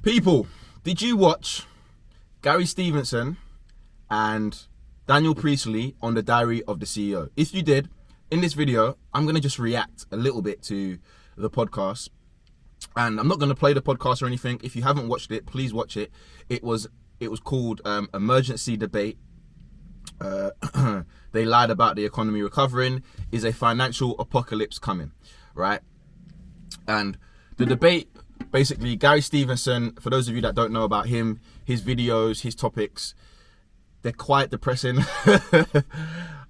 People, did you watch Gary Stevenson and Daniel Priestley on The Diary of the CEO? If you did, in this video, I'm going to just react a little bit to the podcast. And I'm not going to play the podcast or anything. If you haven't watched it, please watch it. It was called Emergency Debate. They lied about the economy recovering. Is a financial apocalypse coming? Right? And the debate, basically, Gary Stevenson, for those of you that don't know about him, his videos, his topics, they're quite depressing.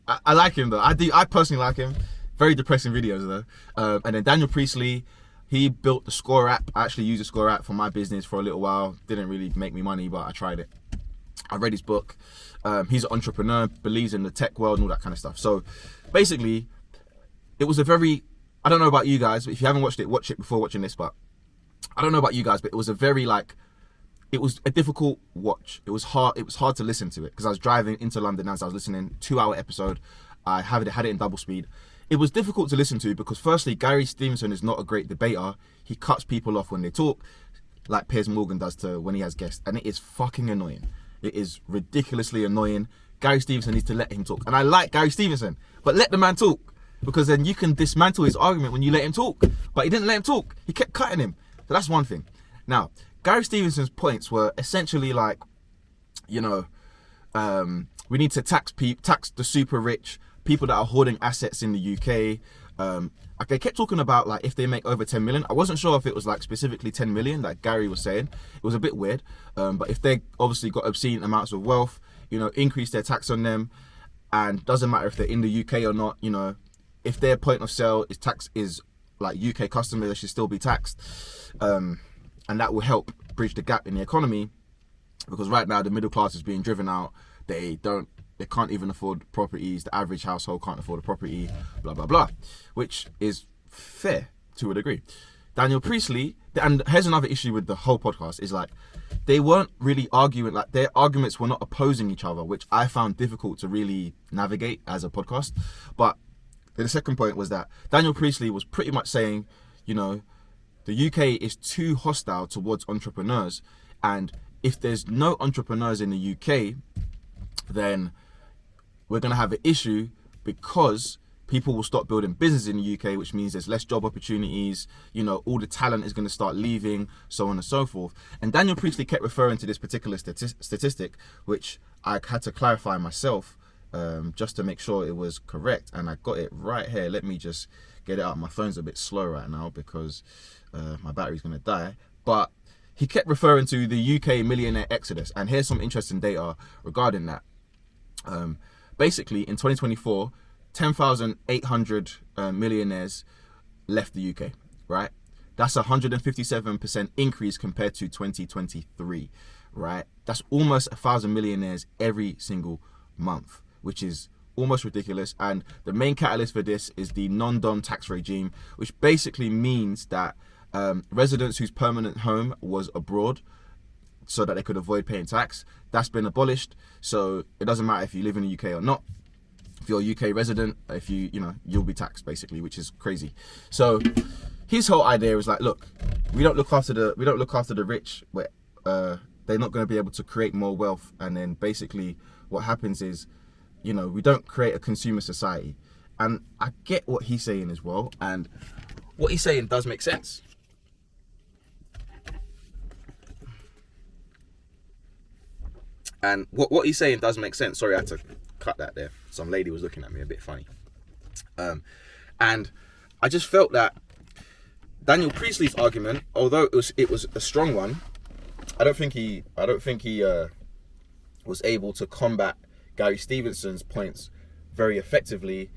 I like him though. I personally like him. Very depressing videos though. And then Daniel Priestley, he built the Score app. I actually used the Score app for my business for a little while. Didn't really make me money, but I tried it. I read his book. He's an entrepreneur, believes in the tech world and all that kind of stuff. So basically, it was a very, I don't know about you guys, but if you haven't watched it, watch it before watching this. But I don't know about you guys, but it was a very it was a difficult watch. It was hard to listen to it because I was driving into London as I was listening. 2-hour episode. I had it in double speed. It was difficult to listen to because firstly, Gary Stevenson is not a great debater. He cuts people off when they talk, like Piers Morgan does to when he has guests, and it is fucking annoying. It is ridiculously annoying. Gary Stevenson needs to let him talk. And I like Gary Stevenson, but let the man talk, because then you can dismantle his argument when you let him talk. But he didn't let him talk. He kept cutting him. So that's one thing. Now, Gary Stevenson's points were essentially like, we need to tax the super rich, people that are hoarding assets in the UK. They kept talking about like if they make over 10 million. I wasn't sure if it was like specifically 10 million like Gary was saying. It was a bit weird. But if they obviously got obscene amounts of wealth, increase their tax on them. And doesn't matter if they're in the UK or not, if their point of sale is like UK customers, they should still be taxed. And that will help bridge the gap in the economy, because right now the middle class is being driven out. They can't even afford properties. The average household can't afford a property, blah, blah, blah, which is fair to a degree. Daniel Priestley, and here's another issue with the whole podcast, is like, they weren't really arguing, like their arguments were not opposing each other, which I found difficult to really navigate as a podcast. But the second point was that Daniel Priestley was pretty much saying, the UK is too hostile towards entrepreneurs, and if there's no entrepreneurs in the UK, then we're going to have an issue, because people will stop building business in the UK, which means there's less job opportunities, all the talent is going to start leaving, so on and so forth. And Daniel Priestley kept referring to this particular statistic, which I had to clarify myself, just to make sure it was correct. And I got it right here. Let me just get it out. My phone's a bit slow right now because my battery's going to die. But he kept referring to the UK millionaire exodus. And here's some interesting data regarding that. Basically, in 2024, 10,800 millionaires left the UK, right? That's a 157% increase compared to 2023, right? That's almost 1,000 millionaires every single month, which is almost ridiculous. And the main catalyst for this is the non-dom tax regime, which basically means that residents whose permanent home was abroad, so that they could avoid paying tax, that's been abolished. So it doesn't matter if you live in the UK or not. If you're a UK resident, if you'll be taxed basically, which is crazy. So his whole idea is like, look, we don't look after the rich, but they're not going to be able to create more wealth. And then basically what happens is, we don't create a consumer society. And I get what he's saying as well, and what he's saying does make sense. And what he's saying does make sense. Sorry, I had to cut that there. Some lady was looking at me a bit funny. And I just felt that Daniel Priestley's argument, although it was a strong one, I don't think he was able to combat Gary Stevenson's points very effectively.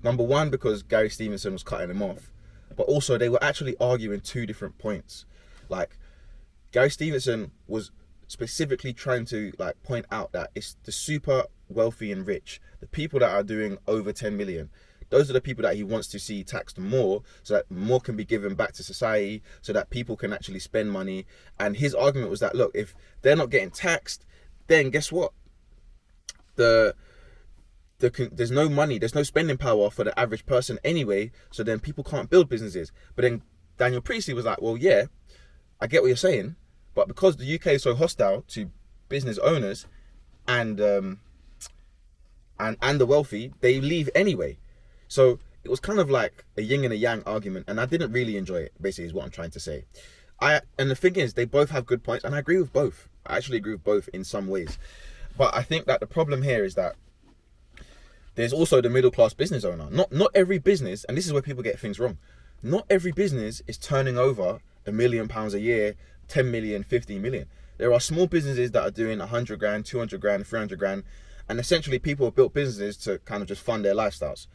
Number one, because Gary Stevenson was cutting him off, but also they were actually arguing two different points. Like, Gary Stevenson was specifically trying to point out that it's the super wealthy and rich, the people that are doing over 10 million. Those are the people that he wants to see taxed more, so that more can be given back to society, so that people can actually spend money. And his argument was that, look, if they're not getting taxed, then guess what? There's no money, there's no spending power for the average person anyway, so then people can't build businesses. But then Daniel Priestley was like, well, yeah, I get what you're saying, But because the UK is so hostile to business owners and the wealthy, they leave anyway. So it was kind of like a yin and a yang argument, and I didn't really enjoy it, basically, is what I'm trying to say. And the thing is, they both have good points, and I agree with both. I actually agree with both in some ways. But I think that the problem here is that there's also the middle class business owner. Not every business, and this is where people get things wrong. Not every business is turning over £1 million a year, 10 million, 15 million. There are small businesses that are doing 100 grand, 200 grand, 300 grand. And essentially people have built businesses to kind of just fund their lifestyles.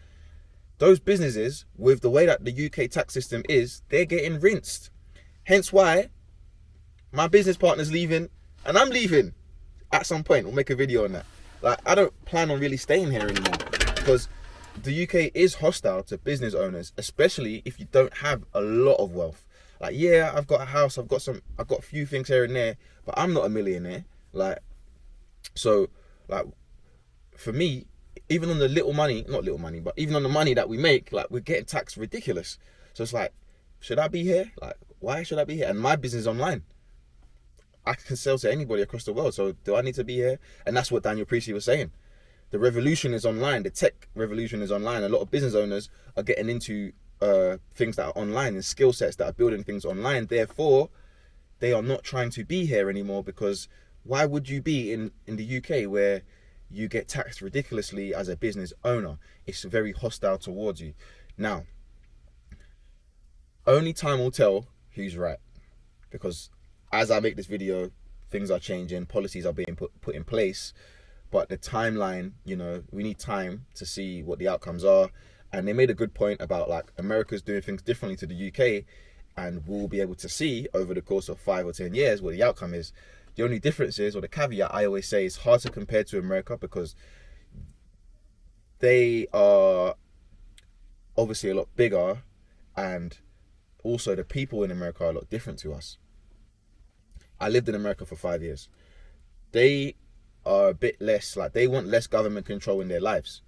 Those businesses, with the way that the UK tax system is, they're getting rinsed. Hence why my business partner's leaving and I'm leaving at some point. We'll make a video on that. Like, I don't plan on really staying here anymore because the UK is hostile to business owners, especially if you don't have a lot of wealth. Like, yeah, I've got a house, I've got a few things here and there, but I'm not a millionaire. So for me, even on the even on the money that we make, like, we're getting taxed ridiculous. So it's like, should I be here? Like, why should I be here? And my business is online. I can sell to anybody across the world. So do I need to be here? And that's what Daniel Priestley was saying. The revolution is online. The tech revolution is online. A lot of business owners are getting into things that are online and skill sets that are building things online. Therefore, they are not trying to be here anymore, because why would you be in the UK where you get taxed ridiculously as a business owner? It's very hostile towards you. Now, only time will tell who's right, because as I make this video, things are changing, policies are being put in place, but the timeline, we need time to see what the outcomes are. And they made a good point about, like, America's doing things differently to the UK, and we'll be able to see over the course of 5 or 10 years what the outcome is. The only difference is, or the caveat I always say, is hard to compare to America because they are obviously a lot bigger, and also the people in America are a lot different to us. I lived in America for 5 years. They are a bit less, like, they want less government control in their lives,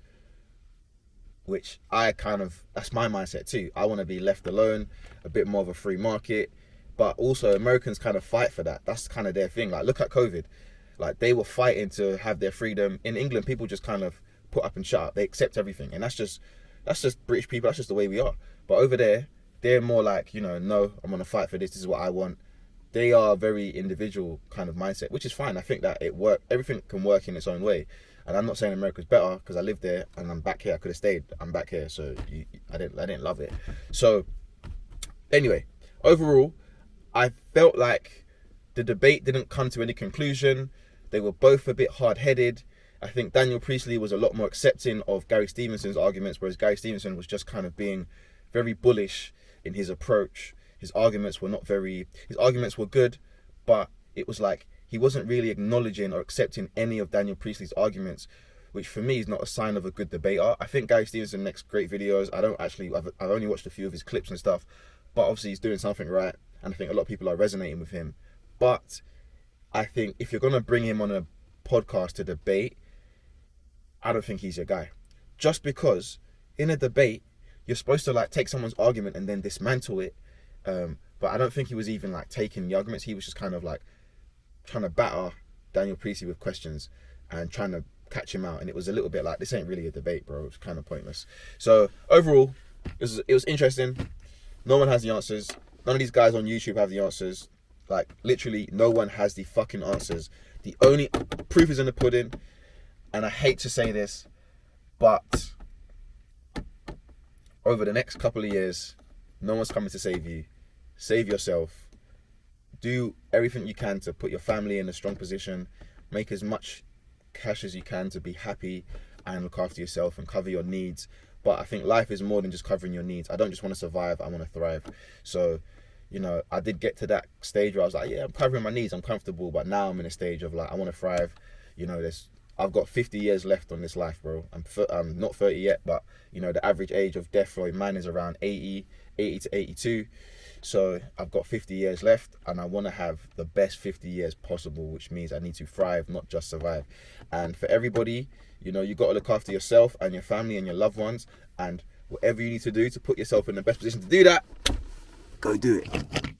which that's my mindset too. I want to be left alone, a bit more of a free market. But also Americans kind of fight for that. That's kind of their thing. Like, look at COVID. Like, they were fighting to have their freedom. In England, people just kind of put up and shut up. They accept everything. And that's just British people. That's just the way we are. But over there, they're more like, no, I'm going to fight for this. This is what I want. They are very individual kind of mindset, which is fine. I think that everything can work in its own way. And I'm not saying America's better, because I lived there and I'm back here. I could have stayed. I'm back here. So I didn't love it. So anyway, overall, I felt like the debate didn't come to any conclusion. They were both a bit hard-headed. I think Daniel Priestley was a lot more accepting of Gary Stevenson's arguments, whereas Gary Stevenson was just kind of being very bullish in his approach. His arguments were good, but it was like he wasn't really acknowledging or accepting any of Daniel Priestley's arguments, which for me is not a sign of a good debater. I think Gary Stevenson makes great videos. I've only watched a few of his clips and stuff, but obviously he's doing something right. And I think a lot of people are resonating with him. But I think if you're going to bring him on a podcast to debate, I don't think he's your guy. Just because in a debate, you're supposed to, like, take someone's argument and then dismantle it. But I don't think he was even, like, taking the arguments. He was just kind of, like, trying to batter Daniel Priestley with questions and trying to catch him out. And it was a little bit like, this ain't really a debate, bro. It's kind of pointless. So overall, it was interesting. No one has the answers. None of these guys on YouTube have the answers. Like, literally, no one has the fucking answers. The only proof is in the pudding. And I hate to say this, but over the next couple of years, no one's coming to save you. Save yourself. Do everything you can to put your family in a strong position. Make as much cash as you can to be happy and look after yourself and cover your needs. But I think life is more than just covering your needs. I don't just want to survive, I want to thrive. So, I did get to that stage where I was like, yeah, I'm covering my needs, I'm comfortable. But now I'm in a stage of, like, I want to thrive. I've got 50 years left on this life, bro. I'm not 30 yet, but, the average age of death for a man is around 80 to 82. So I've got 50 years left, and I want to have the best 50 years possible, which means I need to thrive, not just survive. And for everybody, you got to look after yourself and your family and your loved ones, and whatever you need to do to put yourself in the best position to do that, go do it.